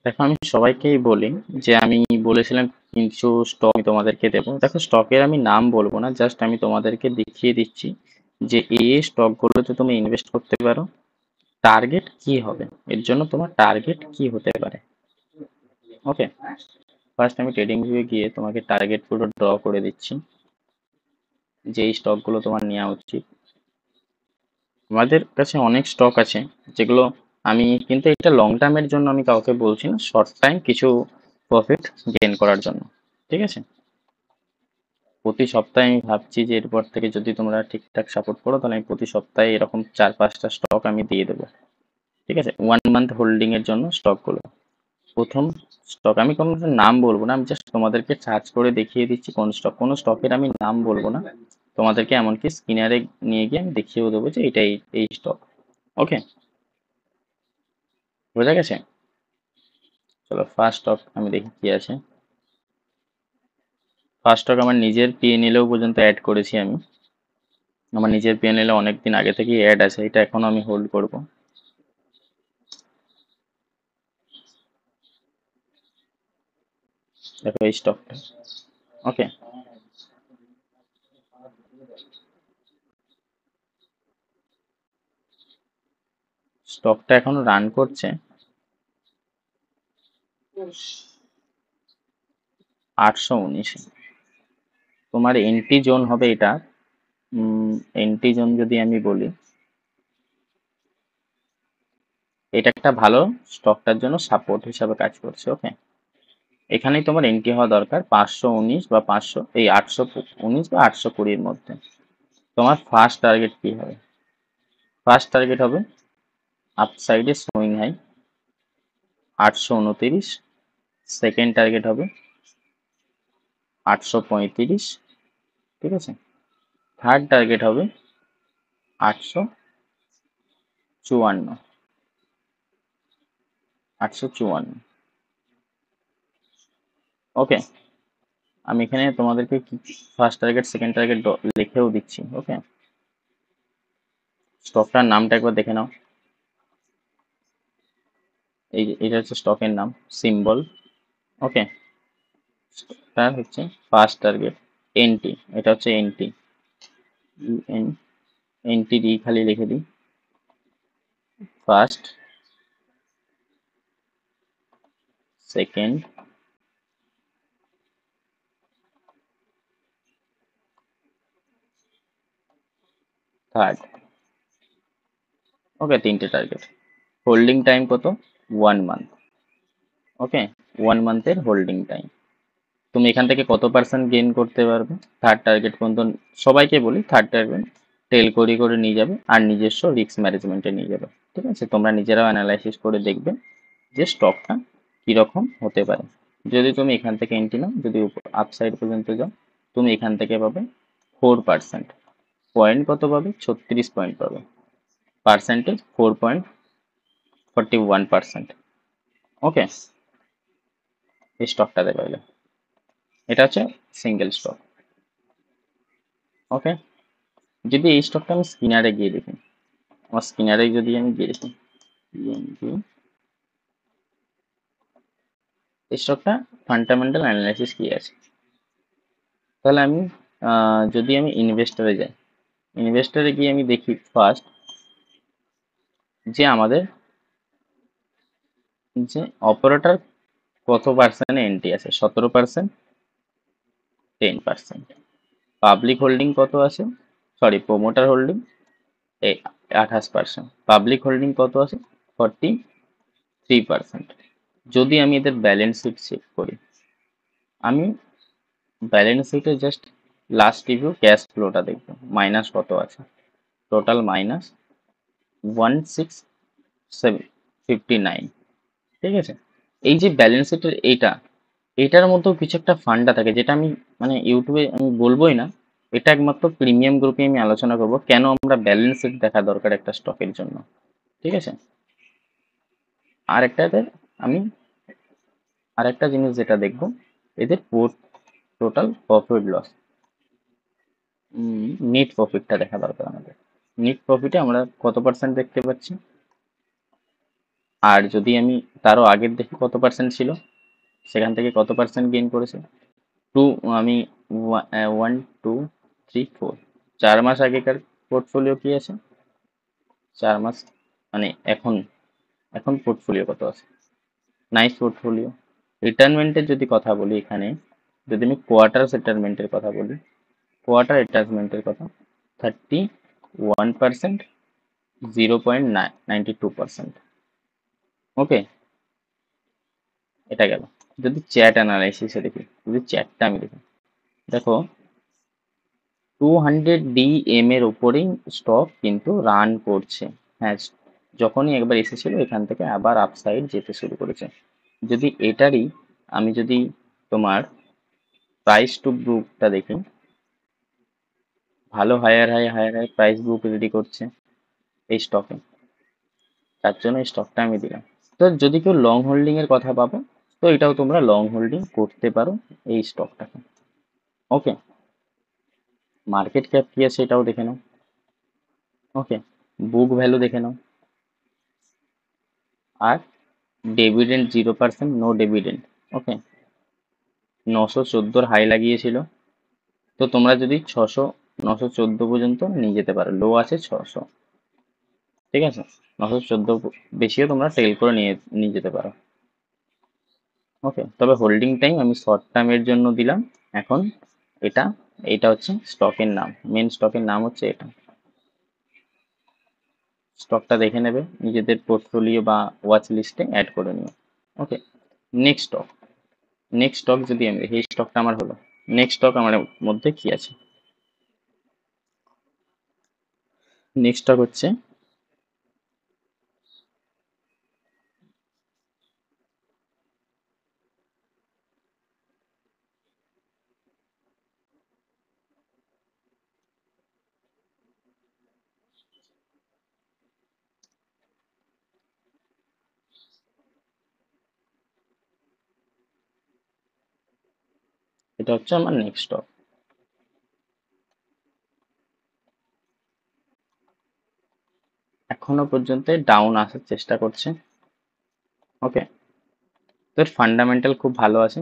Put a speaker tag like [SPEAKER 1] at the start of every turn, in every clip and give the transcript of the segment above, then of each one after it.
[SPEAKER 1] দেখো, আমি সবাইকেই বলি যে আমি বলেছিলাম কিছু স্টক আমি তোমাদেরকে দেবো। দেখো, স্টকের আমি নাম বলবো না, জাস্ট আমি তোমাদেরকে দেখিয়ে দিচ্ছি যে এই স্টকগুলোতে তুমি ইনভেস্ট করতে পারো। টার্গেট কি হবে, এর জন্য তোমার টার্গেট কি হতে পারে। ওকে, ফার্স্ট আমি ট্রেডিং ভিউয়ে গিয়ে তোমাকে টার্গেট পুরো ড্র করে দিচ্ছি যে এই স্টকগুলো তোমার নেওয়া উচিত। আমাদের কাছে অনেক স্টক আছে যেগুলো আমি, কিন্তু এটা লং টার্মের জন্য আমি কাউকে বলছি না, শর্ট টাইম কিছু প্রফিট গেইন করার জন্য। ঠিক আছে, প্রতি সপ্তাহে আমি ভাবছি যে এরপর থেকে যদি তোমরা ঠিকঠাক সাপোর্ট করো তাহলে আমি প্রতি সপ্তাহে এরকম 4-5টা স্টক আমি দিয়ে দেবো। ঠিক আছে, 1 মান্থ হোল্ডিং এর জন্য স্টকগুলো। প্রথম স্টক, আমি কোনো নাম বলবো না, আমি জাস্ট তোমাদেরকে সার্চ করে দেখিয়ে দিচ্ছি কোন স্টক। কোনো স্টকের আমি নাম বলবো না তোমাদেরকে, এমনকি স্ক্রিনারে নিয়ে গিয়ে আমি দেখিয়েও দেবো যে এটা এই স্টক। ওকে, বোঝা গেছে? চলো ফার্স্ট স্টক আমি দেখি কি আছে। ফার্স্ট স্টক আমার নিজের পিএনএলেও পর্যন্ত অ্যাড করেছি আমি। আমার নিজের পিএনএল এ অনেকদিন আগে থেকেই অ্যাড আছে, এটা এখনো আমি হোল্ড করব। দেখো এই স্টকটা। ওকে, স্টকটা এখনো রান করছে 819। তোমার এন্ট্রি জোন হবে এটা। এন্ট্রি জোন যদি আমি বলি, এটা একটা ভালো স্টকটার জন্য সাপোর্ট হিসাবে কাজ করছে। ওকে, এখানেই তোমার এন্ট্রি হওয়া দরকার 519 বা 500, এই 819 বা 820-র মধ্যে। তোমার ফার্স্ট টার্গেট কি হবে? ফার্স্ট টার্গেট হবে আপসাইডে সুইং হাই 829। সেকেন্ড টার্গেট হবে 835। ঠিক আছে, থার্ড টার্গেট হবে 854। 854। ওকে, আমি এখানে তোমাদেরকে ফার্স্ট টার্গেট সেকেন্ড টার্গেট লিখেও দিচ্ছি। ওকে, স্টকটার নামটা একবার দেখে নাও। এটা হচ্ছে স্টকের নাম, সিম্বল। ওকে, তার হচ্ছে ফার্স্ট টার্গেট এনটি, এটা হচ্ছে এনটি। এনটি ডি খালি লিখে দিই। First, second, third. ওকে, তিনটে টার্গেট। হোল্ডিং টাইম কত? 1 মান্থ। ওকে, 1 মান্থের হোল্ডিং টাইম। তুমি এখান থেকে কত পার্সেন্ট গেইন করতে পারবে থার্ড টার্গেট পর্যন্ত? সবাইকে বলি থার্ড টার্গেট টেল করে করে নিয়ে যাবে আর নিজস্ব রিস্ক ম্যানেজমেন্টে নিয়ে যাবে। ঠিক আছে, তোমরা নিজেরাও অ্যানালাইসিস করে দেখবে যে স্টকটা কিরকম হতে পারে। যদি তুমি এখান থেকে এন্ট্রি নাও, যদি আপসাইড পর্যন্ত যাও, তুমি এখান থেকে পাবে 4%। পয়েন্ট কত পাবে? 36 পয়েন্ট পাবে। পার্সেন্টেজ 4.41%। ওকে, এই স্টকটাতে পাইলে। এটা হচ্ছে সিঙ্গেল স্টক। ওকে, যদি এই স্টকটা আমি স্ক্রিনারে গিয়ে দেখি, আমার স্ক্রিনারে যদি আমি গিয়ে দেখি PNG, এই স্টকটা ফান্ডামেন্টাল অ্যানালাইসিস কি আছে, তাহলে আমি যদি আমি ইনভেস্টরে যাই, ইনভেস্টরে গিয়ে আমি দেখি ফার্স্ট যে আমাদের যে অপারেটর কত পার্সেন্ট এন্ট্রি আছে, 17%, 10%। পাবলিক হোল্ডিং কত আছে, sorry promoter holding 28%। Public holding কত আছে? 43%। যদি আমি এদের ব্যালেন্স শিট চেক করি, আমি ব্যালেন্স শিটে জাস্ট লাস্ট রিভিউ ক্যাশ ফ্লোটা দেখবো, মাইনাস কত আছে। Total minus 1659। ঠিক আছে, এই যে ব্যালেন্স শিটের এইটার মধ্যেও কিছু একটা ফান্ডা থাকে যেটা আমি মানে ইউটিউবে আমি বলবোই না। এটা একমাত্র প্রিমিয়াম গ্রুপে আমি আলোচনা করব কেন আমরা ব্যালেন্স শিট দেখা দরকার একটা স্টকের জন্য। ঠিক আছে, আর একটাতে আমি আরেকটা জিনিস যেটা দেখবো, এদের টোটাল প্রফিট লস, নেট প্রফিটটা দেখা দরকার আমাদের। নেট প্রফিটে আমরা কত পার্সেন্ট দেখতে পাচ্ছি? আর যদি আমি তারও আগের দেখি কত পার্সেন্ট ছিল, সেখান থেকে কত পার্সেন্ট গেইন করেছে। টু আমি 1 2 3 4 4 মাস আগেকার পোর্টফোলিও কি আছে, 4 মাস মানে এখন এখন পোর্টফোলিও কত আছে, নাইস পোর্টফোলিও। রিটায়ারমেন্টের যদি কথা বলি, এখানে যদি আমি কোয়ার্টার সেটেলমেন্টের কথা বলি, কোয়ার্টার রিটায়ারমেন্টের কথা 31%, 0.92%। ওকে, এটা গেল। যদি চ্যাট অ্যানালাইসিসে দেখি, যদি চ্যাটটা আমি দেখি, দেখো 200 DM এর উপরেই স্টক কিন্তু রান করছে। হ্যাঁ, যখনই একবার এসেছিল এখান থেকে আবার আপসাইড যেতে শুরু করেছে। যদি এটারই আমি যদি তোমার প্রাইস টু বুকটা দেখি, ভালো higher high higher high price book ready করছে এই স্টকে, তার জন্য এই স্টকটা আমি দিলাম। তো যদি কেউ লং হোল্ডিং এর কথা পাবো, তো এটাও তোমরা লং হোল্ডিং করতে পারো এই স্টকটাকে। ওকে, মার্কেট ক্যাপ কি আছে এটাও দেখে নাও। ওকে, বুক ভ্যালু দেখে নাও। আর ডিভিডেন্ড 0%, নো ডিভিডেন্ড। ওকে, 914 হাই লাগিয়েছিল, তো তোমরা যদি 914 পর্যন্ত নিয়ে যেতে পারো, লো আছে 600, ঠিক আছে, 914 বেশিও তোমরা টেল করে নিয়ে নিয়ে যেতে পারো। ওকে, তবে হোল্ডিং টাইম আমি শর্ট টার্মের জন্য দিলাম। এখন এটা এটা হচ্ছে স্টকের নাম, মেন স্টকের নাম হচ্ছে এটা। স্টকটা দেখে নেবে, নিজেদের পোর্টফোলিও বা ওয়াচ লিস্টে অ্যাড করে নিও। ওকে, নেক্সট স্টক। নেক্সট স্টক যদি আমি দেখি, এই স্টকটা আমার হলো। নেক্সট স্টক আমার মধ্যে কি আছে, নেক্সট স্টক হচ্ছে, এটা হচ্ছে আমার নেক্সট স্টক। এখনো পর্যন্ত ডাউন আসার চেষ্টা করছে। ওকে, তোর ফান্ডামেন্টাল খুব ভালো আছে।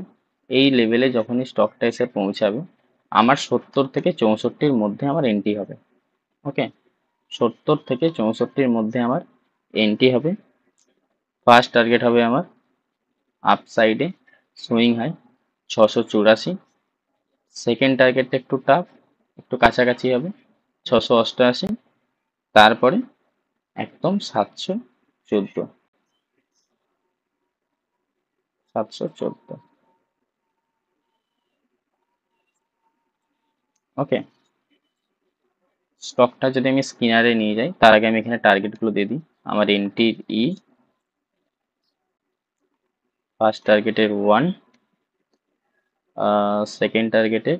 [SPEAKER 1] এই লেভেলে যখনই স্টকটা এসে পৌঁছাবে, আমার 70 থেকে 64-র মধ্যে আমার এন্ট্রি হবে। ওকে, 70 থেকে 64-র মধ্যে আমার এন্ট্রি হবে। ফার্স্ট টার্গেট হবে আমার আপসাইডে সুইং হাই 684। সেকেন্ড টার্গেটটা একটু টাফ, একটু কাছাকাছি হবে 688। তারপরে একদম 714, 714। ওকে, স্টকটা যদি আমি স্ক্রিনারে নিয়ে যাই, তার আগে আমি এখানে টার্গেটগুলো দিয়ে দিই। আমার এন্ট্রির ফার্স্ট টার্গেটের 1, সেকেন্ড টার্গেটের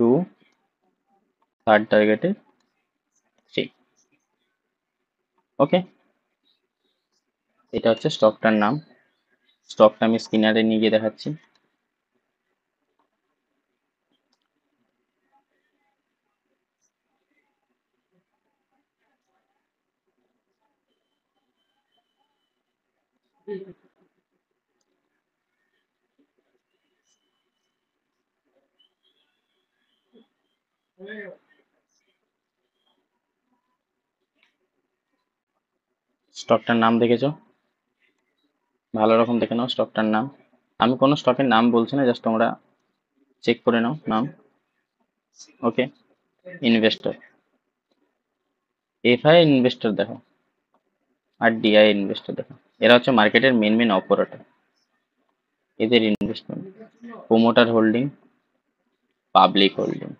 [SPEAKER 1] 2, থার্ড টার্গেটের 3। ওকে, এটা হচ্ছে স্টকটার নাম। স্টকটা আমি স্ক্রিনারে নিয়ে গিয়ে দেখাচ্ছি। স্টকটার নাম দেখেছো, ভালো রকম দেখে নাও স্টকটার নাম। আমি কোনো স্টকের নাম বলছি না, জাস্ট তোমরা চেক করে নাও নাম। ওকে, ইনভেস্টর, এফআই ইনভেস্টর দেখো, আর ডিআই ইনভেস্টর দেখো। এরা হচ্ছে মার্কেটের মেন মেন অপারেটর। এদের investment, promoter holding, public holding.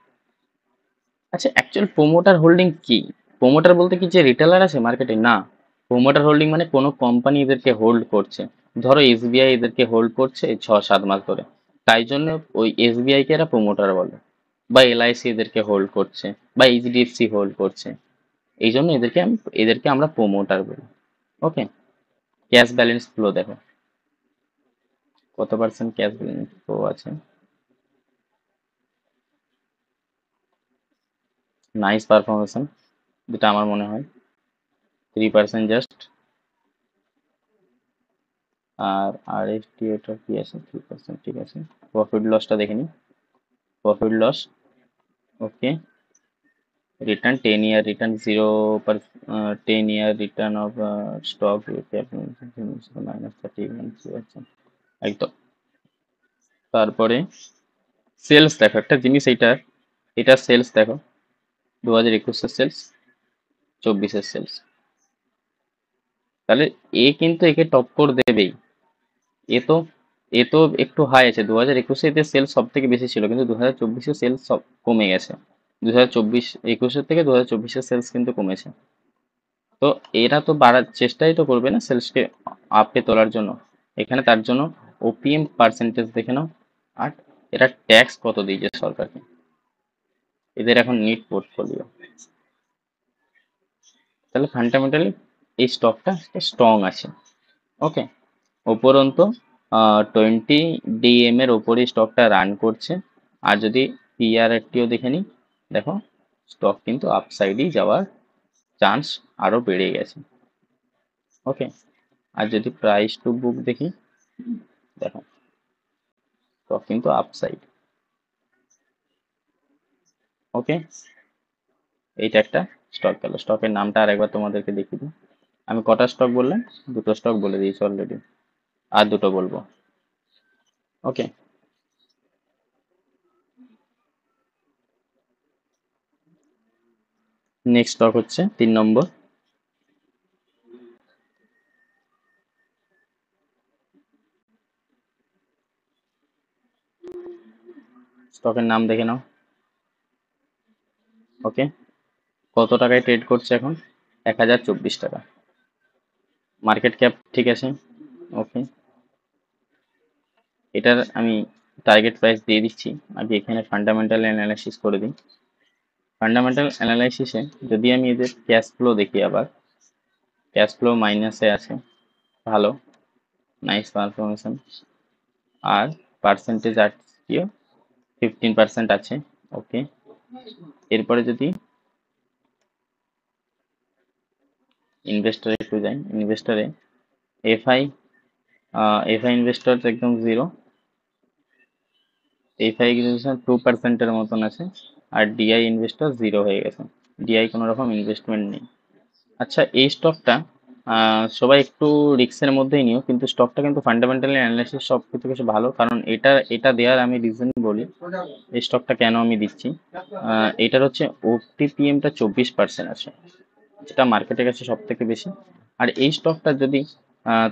[SPEAKER 1] আচ্ছা, অ্যাকচুয়াল প্রোমোটার হোল্ডিং কি? প্রোমোটার বলতে কি যে রিটেলার আছে মার্কেটে? না, প্রোমোটার হোল্ডিং মানে কোনো কোম্পানি এদেরকে হোল্ড করছে। ধরো এসবিআই এদেরকে হোল্ড করছে 6-7 মাস ধরে, তাই জন্য ওই এসবিআই কে এরা প্রোমোটার বলে। বা এলআইসি এদেরকে হোল্ড করছে, বা এইচডিএফসি হোল্ড করছে, এই জন্য এদেরকে আমরা প্রোমোটার বলি। ওকে, ক্যাশ ব্যালেন্স ফ্লো দেখো, কত পার্সেন্ট ক্যাশ ব্যালেন্স ফ্লো আছে। নাইস পারফরমেন্স, যেটা আমার মনে হয় 3% জাস্ট। আর আরএসটি এটা কি আছে 3%, ঠিক আছে। প্রফিট লসটা দেখে নিই। Profit loss, okay. Return 10 year return 10 year return of stock -30, একদম। তারপরে সেলস দেখো একটা জিনিস, এটা সেলস দেখো, 2021-এর সেলস, 24-এর সেলস, তাহলে এ কিন্তু একে টক্কর দেবেই। এ তো এ তো একটু হাই আছে, 2021-এ এতে সেলস সব থেকে বেশি ছিল, কিন্তু 2024-এ সেলস সব কমে গেছে। 2021-এর থেকে 2024-এর সেলস কিন্তু কমেছে। তো এরা তো বাড়ার চেষ্টাই তো করবে না সেলসকে আপে তোলার জন্য। এখানে তার জন্য ওপিএম পার্সেন্টেজ দেখে নাও। আর এরা ট্যাক্স কত দিয়েছে সরকারকে, এদের এখন নিট পোর্টফোলিও। তাহলে ফান্ডামেন্টালি এই স্টকটা স্ট্রং আছে। ওকে। উপরন্তু 20 DM এর ওপরে স্টকটা রান করছে। আর যদি পিআরটিও দেখে নিই, দেখো স্টক কিন্তু আপসাইডেই যাওয়ার চান্স আরো বেড়ে গেছে। ওকে। আর যদি প্রাইস টু বুক দেখি, দেখো স্টক কিন্তু আপসাইড। ওকে। এইটা একটা স্টক গেল। স্টকের নামটা আরেকবার তোমাদেরকে দেখিয়ে দিই। আমি কটা স্টক বললাম? দুটো স্টক বলে দিয়েছি অলরেডি, আর দুটো বলবো। ওকে। নেক্সট স্টক হচ্ছে 3 নম্বর, স্টকের নাম দেখে নাও। ওকে। কত টাকায় ট্রেড করছে এখন? 1024 টাকা। মার্কেট ক্যাপ ঠিক আছে। ওকে। এটার আমি টার্গেট প্রাইস দিয়ে দিচ্ছি। আগে এখানে ফান্ডামেন্টাল অ্যানালাইসিস করে দিই। ফান্ডামেন্টাল অ্যানালাইসিসে যদি আমি এদের ক্যাশ ফ্লো দেখি, আবার ক্যাশ ফ্লো মাইনাসে আছে, ভালো, নাইস পারফরমেশন। আর পার্সেন্টেজ আজকেও 15% আছে। ওকে। এরপরে যদি ইনভেস্টরে একটু যাই, ইনভেস্টরে এফআই এফআই ইনভেস্টর একদম জিরো, এফআই 2%-এর মতন আছে। আর ডিআই ইনভেস্টর জিরো হয়ে গেছে, ডিআই কোনো রকম ইনভেস্টমেন্ট নেই। আচ্ছা, এই স্টকটা সবাই একটু রিস্কের মধ্যেই নিও, কিন্তু স্টকটা কিন্তু ফান্ডামেন্টালি অ্যানালাইসিস সব কিছু কিছু ভালো, কারণ এটা দেওয়ার আমি রিজন বলি এই স্টকটা কেন আমি দিচ্ছি। এটার হচ্ছে ওটিপিএমটা 24% আছে, যেটা মার্কেটের কাছে সব থেকে বেশি। আর এই স্টকটা যদি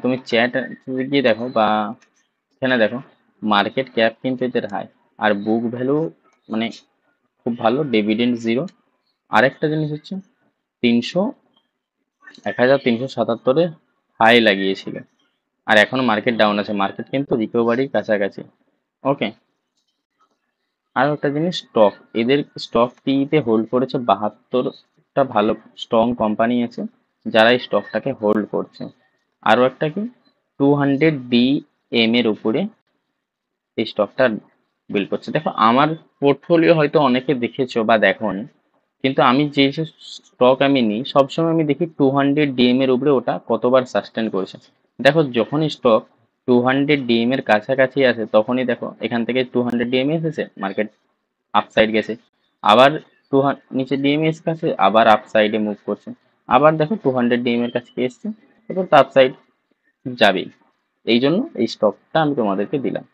[SPEAKER 1] তুমি চ্যাট গিয়ে দেখো বা এখানে দেখো, মার্কেট ক্যাপ কিন্তু এদের হাই, আর বুক ভ্যালু মানে খুব ভালো, ডিভিডেন্ড জিরো। আরেকটা জিনিস হচ্ছে 1377-এ হাই লাগিয়েছিল, আর এখনো মার্কেট ডাউন আছে, মার্কেট কিন্তু রিকভারির কাছাকাছি। ওকে। আর একটা জিনিস, স্টক এদের স্টক টিতে হোল্ড করেছে 72টা ভালো স্ট্রং কোম্পানি আছে যারা এই স্টকটাকে হোল্ড করছে। আরও একটা কি, 200 DM এর উপরে এই স্টকটা বিল করছে। দেখো আমার পোর্টফোলিও হয়তো অনেকে দেখেছো বা দেখোনি, কিন্তু আমি যে যে স্টক আমি নিই সবসময় আমি দেখি 200 DM এর উপরে ওটা কতবার সাস্টেন করেছে। দেখো যখনই স্টক 200 DM এর কাছাকাছি আসে, তখনই দেখো এখান থেকে 200 DM এসেছে, মার্কেট আপসাইড গেছে, আবার নিচে ডিএমএস কাছে আবার আপসাইডে মুভ করছে, আবার দেখো 200 DM এর কাছে এসছে, এরপর তো আপসাইড যাবেই। এই জন্য এই স্টকটা আমি তোমাদেরকে দিলাম।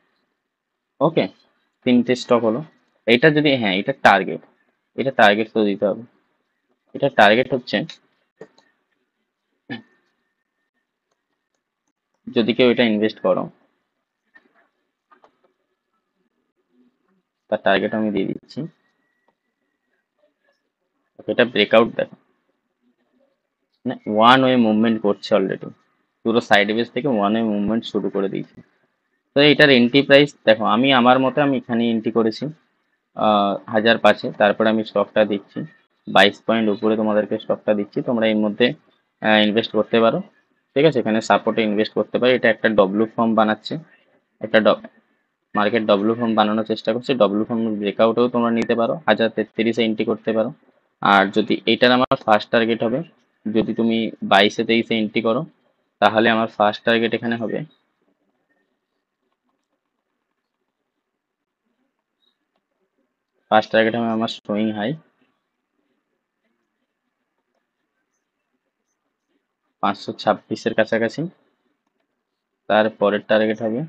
[SPEAKER 1] ওকে। তিনটে স্টক হলো। এটা যদি, হ্যাঁ এটা টার্গেট, এটা টার্গেট তো দিতে হবে। এটা টার্গেট হচ্ছে, যদি কেউ এটা ইনভেস্ট করো, তার টার্গেট আমি দিয়ে দিচ্ছি। এটা ব্রেকআউট দেখো, মানে ওয়ান ওয়ে মুভমেন্ট করছে অলরেডি, পুরো সাইড বেস থেকে ওয়ান ওয়ে মুভমেন্ট শুরু করে দিয়েছে। তো এটার এন্ট্রি প্রাইস দেখো, আমি আমার মতে আমি এখানে এন্ট্রি করেছি 1005-এ, তারপরে আমি স্টকটা দিচ্ছি 22 পয়েন্ট উপরে তোমাদেরকে স্টকটা দিচ্ছি, তোমরা এর মধ্যে ইনভেস্ট করতে পারো। ঠিক আছে, এখানে সাপোর্টে ইনভেস্ট করতে পারো। এটা একটা ডব্লু ফর্ম বানাচ্ছে, একটা মার্কেট ডব্লু ফর্ম বানানোর চেষ্টা করছে, ডব্লু ফর্ম ব্রেকআউটেও তোমরা নিতে পারো, 1033-এ এন্ট্রি করতে পারো। আর যদি এটার আমার ফার্স্ট টার্গেট হবে, যদি তুমি 22-এ 23-এ এন্ট্রি করো, তাহলে আমার ফার্স্ট টার্গেট এখানে হবে ফার্স্ট টার্গেট হবে আমার শোয়িং হাই 526-এর কাছাকাছি। তার পরের টার্গেট হবে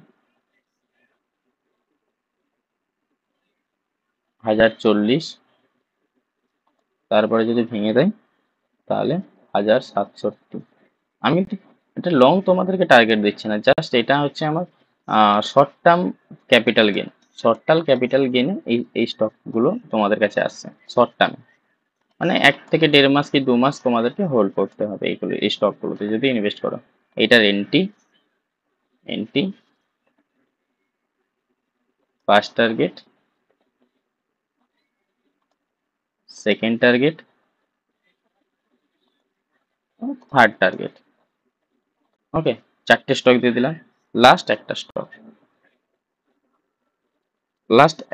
[SPEAKER 1] 1040। তারপরে যদি ভেঙে দেয় তাহলে 1067। আমি এটা লং তোমাদেরকে টার্গেট দিচ্ছি না, জাস্ট এটা হচ্ছে আমার short term capital gain. Short term capital গেনে এই স্টকগুলো তোমাদের কাছে আসছে শর্ট টার্ম, মানে 1 থেকে 1.5 মাস কি 2 মাস তোমাদেরকে হোল্ড করতে হবে এইগুলো, এই স্টকগুলোতে যদি ইনভেস্ট করো। এইটার entry entry first target, second target, third target. Okay, 4টে স্টক দিয়ে দিলাম। লাস্ট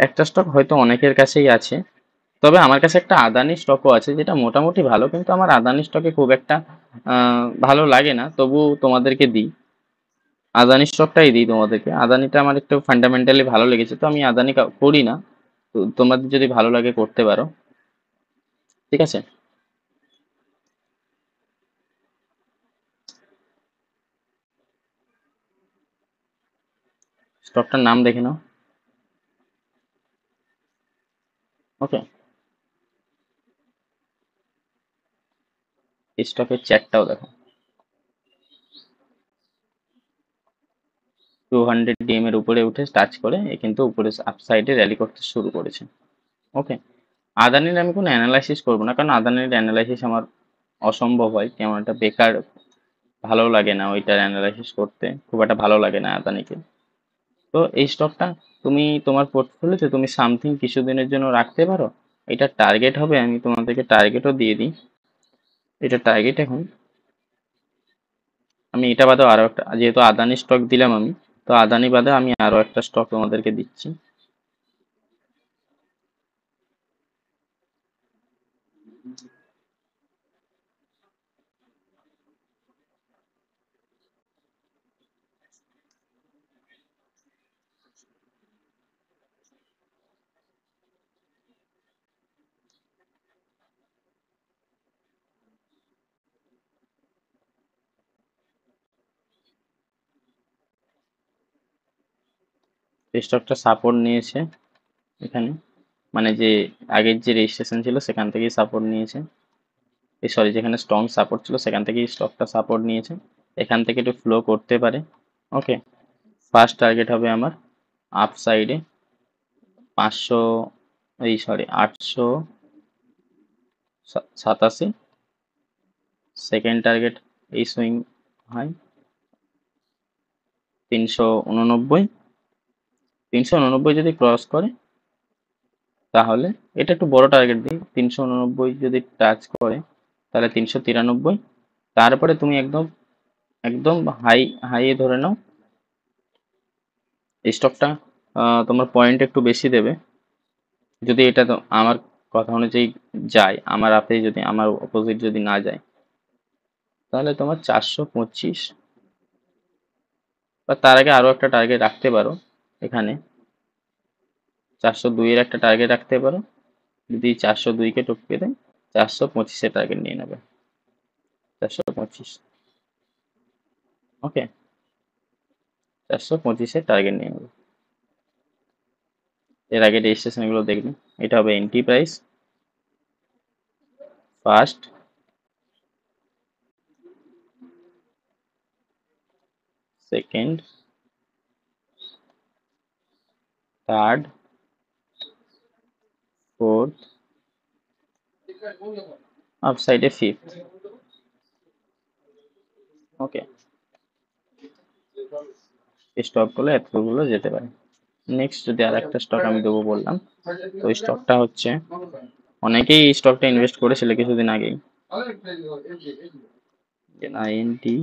[SPEAKER 1] একটা স্টক, হয়তো অনেকের কাছেই আছে, তবে আমার কাছে একটা আদানি স্টকও আছে যেটা মোটামুটি ভালো, কিন্তু আমার আদানি স্টকে খুব একটা ভালো লাগে না, তবু তোমাদেরকে দিই। আদানি স্টকটাই দিই তোমাদেরকে, আদানিটা আমার একটু ফান্ডামেন্টালি ভালো লেগেছে, তো আমি আদানি করি না, তো তোমাদের যদি ভালো লাগে করতে পারো, ঠিক আছে। স্টকটার নাম দেখে নাও। ওকে, স্টকের চ্যাটটাও দেখো। 200 DM এর উপরে উঠে টাচ করে এ কিন্তু উপরে আপসাইডে র্যালি করতে শুরু করেছে। ওকে, আদানির আমি কোনো অ্যানালাইসিস করবো না, কারণ আদানির অ্যানালাইসিস আমার অসম্ভব হয়, কেমন একটা বেকার, ভালো লাগে না ওইটার অ্যানালাইসিস করতে, খুব একটা ভালো লাগে না আদানিকে। তো এই স্টকটা তুমি তোমার পোর্টফোলিওতে তুমি সামথিং কিছুদিনের জন্য রাখতে পারো। এটা টার্গেট হবে, আমি তোমাদেরকে টার্গেটও দিয়ে দিই। এটা টার্গেট এখন, আমি এটা বাদেও আরো একটা, যেহেতু আদানি স্টক দিলাম আমি, তো আদানি বাদে আমি আরো একটা স্টক তোমাদেরকে দিচ্ছি। এই স্টকটা সাপোর্ট নিয়েছে এখানে, মানে যে আগের যে রেজিস্ট্রেশন ছিল সেখান থেকেই সাপোর্ট নিয়েছে, এই সরি যেখানে স্ট্রং সাপোর্ট ছিল সেখান থেকেই স্টকটা সাপোর্ট নিয়েছে, এখান থেকে একটু ফ্লো করতে পারে। ওকে, ফার্স্ট টার্গেট হবে আমার আপ সাইডে 500, এই সরি 887। সেকেন্ড টার্গেট এই সুইং হয় 389। 389 যদি ক্রস করে তাহলে এটা একটু বড় টার্গেট দিই, 389 যদি টাচ করে তাহলে 393। তারপরে তুমি একদম একদম হাই ধরে নাও এই স্টকটা, তোমার পয়েন্ট একটু বেশি দেবে যদি এটা তো আমার কথা অনুযায়ী যায়, আমার আপে যদি আমার অপোজিট যদি না যায়, তাহলে তোমার 425 বা তার আগে আরো একটা টার্গেট রাখতে পারো। এখানে 402-এর একটা টার্গেট রাখতে পারো, যদি 402-কে টপকে দেয় 425-এর টার্গেট নিয়ে নেবে, 425। ওকে, 425-এর টার্গেট নিয়ে নেবে। এর আগে রেজিস্ট্রেশন গুলো দেখবে। এটা হবে entry price, first, second, third, fourth, আপসাইডে ফিফথ। ওকে, স্টক গুলো এতগুলো যেতে পারে। নেক্সট যদি আর একটা স্টক আমি দেবো বললাম, তো ওই স্টকটা হচ্ছে, অনেকেই এই স্টকটা ইনভেস্ট করেছিল কিছুদিন আগেই, আইএনটি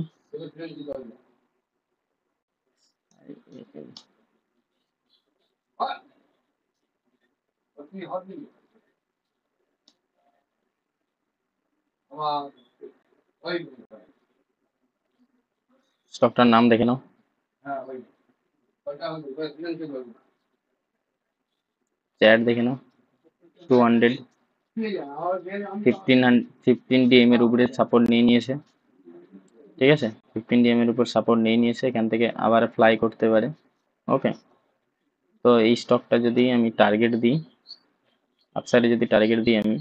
[SPEAKER 1] স্টকটার নাম দেখে নাও, চ্যাট দেখে নাও। 200 15 ডিএম এর উপরে সাপোর্ট নিয়ে নিয়েছে, ঠিক আছে, 15 ডিএম এর উপর সাপোর্ট নিয়ে নিয়েছে, এখান থেকে আবার ফ্লাই করতে পারে। ওকে, তো এই স্টকটা যদি আমি টার্গেট দিই, আপসাইডে যদি টার্গেট দিই আমি,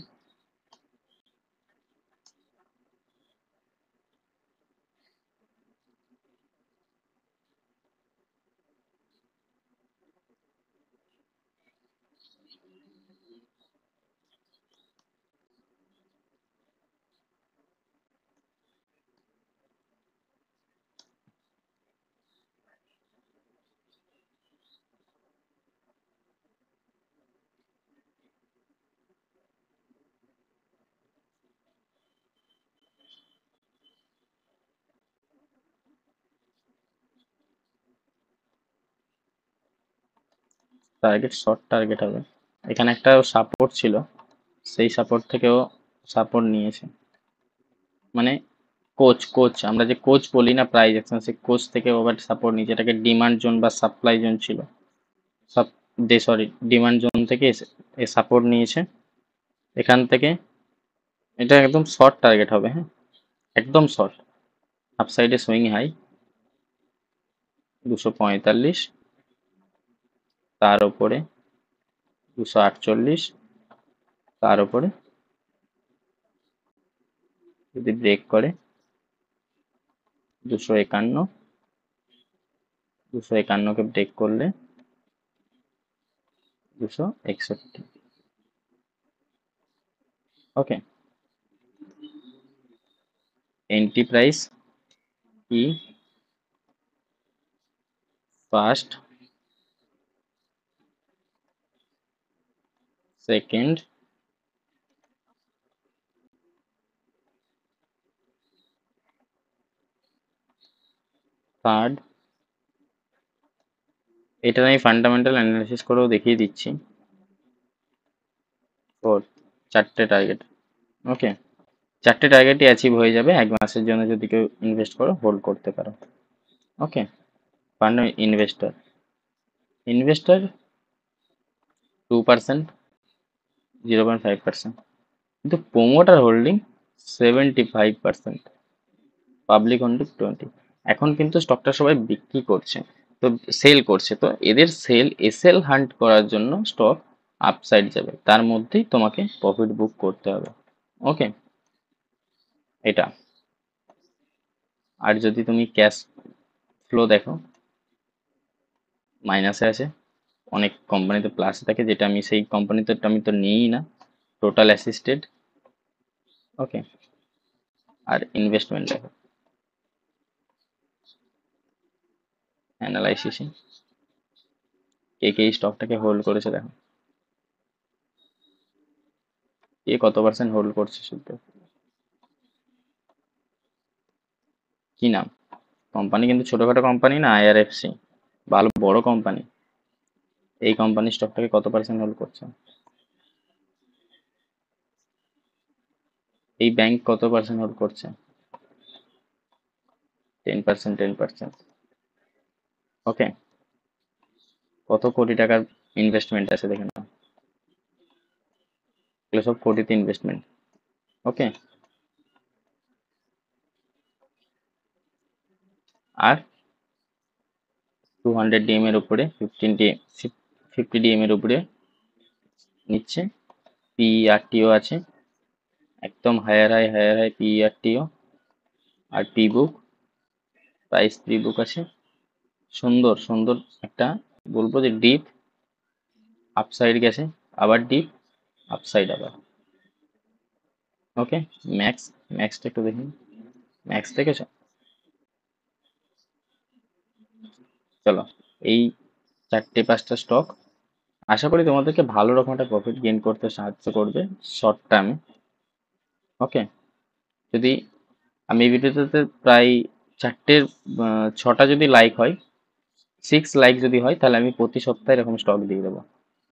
[SPEAKER 1] টার্গেট শর্ট টার্গেট হবে। এখানে একটা সাপোর্ট ছিল, সেই সাপোর্ট থেকেও সাপোর্ট নিয়েছে, মানে কোচ আমরা যে কোচ বলি না প্রাইস অ্যাকশন, সেই কোচ থেকে ওভার সাপোর্ট নিয়েছে, এটাকে ডিমান্ড জোন বা সাপ্লাই জোন ছিল, সরি ডিমান্ড জোন থেকে এ সাপোর্ট নিয়েছে এখান থেকে। এটা একদম শর্ট টার্গেট হবে, হ্যাঁ একদম শর্ট। আপসাইডে সুইং হাই 245, তার উপরে 248, তার উপরে যদি ব্রেক করে 251, 251কে ব্রেক করলে 261। ওকে, এন্ট্রি প্রাইস কি, ফার্স্ট, সেকেন্ড, থার্ড, এটা আমি ফান্ডামেন্টাল অ্যানালিসিস করেও দেখিয়ে দিচ্ছি, ফোর্থ। চারটে টার্গেট। ওকে, চারটে টার্গেটই অ্যাচিভ হয়ে যাবে 1 মাসের জন্য যদি কেউ ইনভেস্ট করো, হোল্ড করতে পারো। ওকে, ফান্ড ইনভেস্টর 2%, 0.5%, কিন্তু প্রোমোটার হোল্ডিং 75%, পাবলিক হোল্ডিং 20। এখন কিন্তু স্টকটা সবাই বিক্রি করছে, তো সেল করছে, তো এদের এসএল হান্ট করার জন্য স্টক আপসাইড যাবে, তার মধ্যেই তোমাকে প্রফিট বুক করতে হবে। ওকে, এটা। আর যদি তুমি ক্যাশ ফ্লো দেখো, মাইনাসে আছে, অনেক কোম্পানিতে প্লাসে থাকে, যেটা আমি সেই কোম্পানিতে আমি তো নিই না, টোটাল অ্যাসিস্টেড। ওকে, আর ইনভেস্টমেন্ট দেখো অ্যানালাইসিসে কে কে এই স্টকটাকে হোল্ড করেছে দেখো, কে কত পার্সেন্ট হোল্ড করছে শুধু। কি নাম কোম্পানি, কিন্তু ছোটখাটো কোম্পানি না, আইআরএফসি, ভালো বড় কোম্পানি। এই কোম্পানির স্টকটাকে কত পার্সেন্ট হোল্ড করছে, এই ব্যাংক কত পার্সেন্ট হোল্ড করছে, 10%, 10%। ওকে, কত কোটি টাকার ইনভেস্টমেন্ট আছে দেখে নাও, এগুলো সব কোটিতে ইনভেস্টমেন্ট। ওকে, আর 200 ডিএম এর উপরে 50 ডিএম এর উপরে নিচ্ছে, পিইআরটিও আছে, একদম হায়ার হাই পিইআরটিও, আর P book, price P book আছে, সুন্দর সুন্দর একটা, বলবো যে ডিপ আপসাইড গেছে, আবার ডিপ আপসাইড আবার। ওকে, ম্যাক্সটা একটু দেখুন, ম্যাক্স দেখেছো, চলো এই 4-5টা স্টক আশা করি তোমাদেরকে ভালো রকম একটা প্রফিট গেইন করতে সাহায্য করবে শর্ট টার্মে। ওকে, যদি আমি এই ভিডিওতে প্রায় 6টা যদি লাইক হয়, 6 লাইক যদি হয়, তাহলে আমি প্রতি সপ্তাহে এরকম স্টক দিয়ে দেবো।